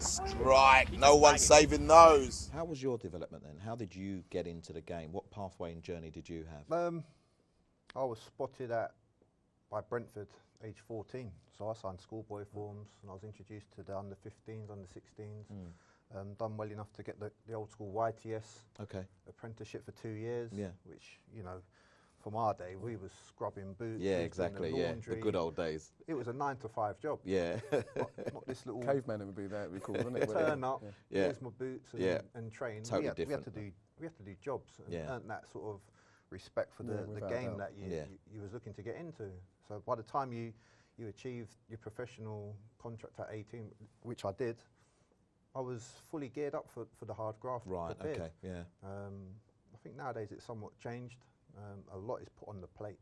Strike. No one's saving those. How was your development then? How did you get into the game? What pathway and journey did you have? I was spotted by Brentford, age 14. So I signed schoolboy forms and I was introduced to the under 15s, under 16s. Done well enough to get the old school YTS apprenticeship for 2 years, which, you know, from our day, we was scrubbing boots. Yeah, exactly, the good old days. It was a 9 to 5 job. Yeah. not this little... Caveman, it would be that, it'd be cool, wouldn't it? Turn up, here's my boots and train. Totally we different. We had to do jobs and earn that sort of respect for the game that you was looking to get into. So by the time you achieved your professional contract at 18, which I did, I was fully geared up for the hard graft. Right, okay, yeah. I think nowadays it's somewhat changed. A lot is put on the plate.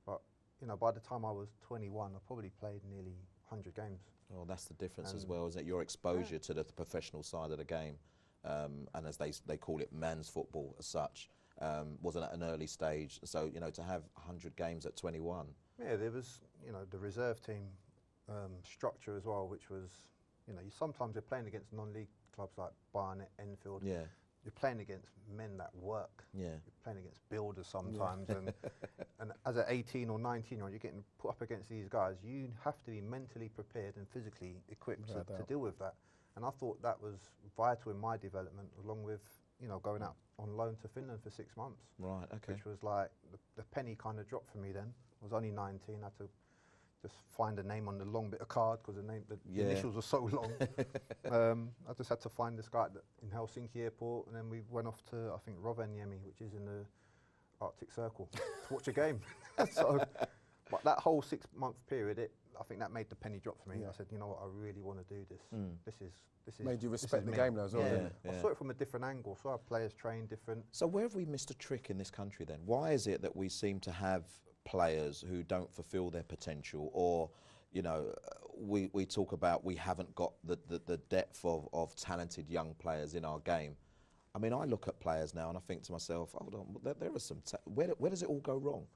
But, you know, by the time I was 21, I probably played nearly 100 games. Well, that's the difference as well, is that your exposure to the professional side of the game, and as they call it, man's football as such, wasn't at an early stage. So, you know, to have 100 games at 21. Yeah, there was, you know, the reserve team structure as well, which was, you know, sometimes you're playing against non-league clubs like Barnet, Enfield. Yeah. You're playing against men that work. Yeah. You're playing against builders sometimes. And as an 18 or 19-year-old, you're getting put up against these guys. You have to be mentally prepared and physically equipped to deal with that. And I thought that was vital in my development, along with, you know, going out on loan to Finland for 6 months. Right, okay. Which was like, the penny kind of dropped for me then. I was only 19, I had to just find a name on the long bit of card because the initials were so long. I just had to find this guy in Helsinki airport, and then we went off to, I think, Rovaniemi, which is in the Arctic Circle, to watch a game. So, but that whole 6-month period, I think that made the penny drop for me. I said, you know what, I really want to do this. This is made you respect the game though as well. Yeah. I saw it from a different angle. So our players train different. So where have we missed a trick in this country then? Why is it that we seem to have players who don't fulfill their potential, or, you know, we talk about we haven't got the depth of talented young players in our game? I mean, I look at players now and I think to myself, hold on, there are some, where does it all go wrong?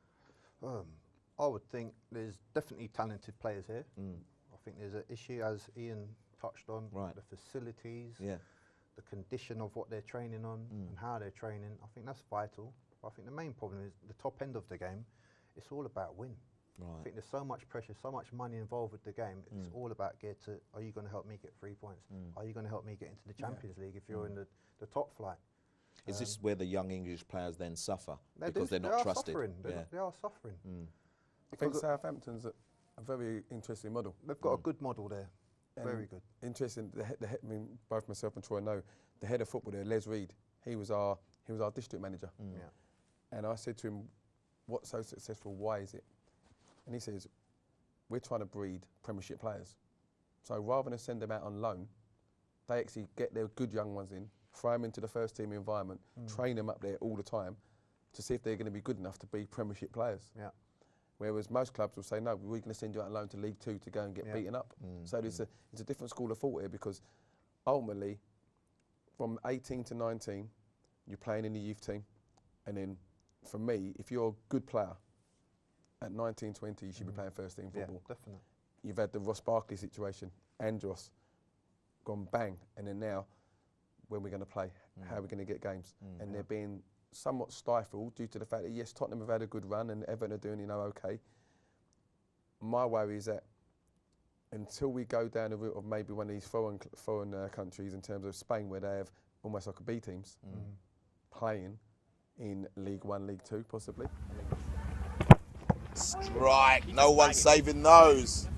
I would think there's definitely talented players here. I think there's an issue, as Ian touched on, the facilities, the condition of what they're training on and how they're training. I think that's vital. But I think the main problem is the top end of the game. It's all about win. I think there's so much pressure, so much money involved with the game. It's all about are you going to help me get 3 points? Are you going to help me get into the Champions League if you're in the top flight? Is this where the young English players then suffer because they're not trusted? They are suffering. I think Southampton's a very interesting model. They've got a good model there. Very good. Interesting. I mean, both myself and Troy know the head of football there, Les Reed. He was our district manager. And I said to him, "What's so successful? Why is it?" And he says, "We're trying to breed Premiership players. So rather than send them out on loan, they actually get their good young ones in, throw them into the first team environment, train them up there all the time to see if they're going to be good enough to be Premiership players." Whereas most clubs will say, "No, we're going to send you out on loan to League Two to go and get beaten up." So it's a different school of thought here, because ultimately, from 18 to 19, you're playing in the youth team, and then for me, if you're a good player, at 19, 20, you should be playing first team football. Yeah, definitely. You've had the Ross Barkley situation, Andros, gone bang, and then now, when we're going to play, how are we going to get games? And they're being somewhat stifled due to the fact that, yes, Tottenham have had a good run and Everton are doing, you know, okay. My worry is that until we go down the route of maybe one of these foreign countries, in terms of Spain, where they have almost like B teams playing in League One, League Two, possibly. Strike. No one's saving those.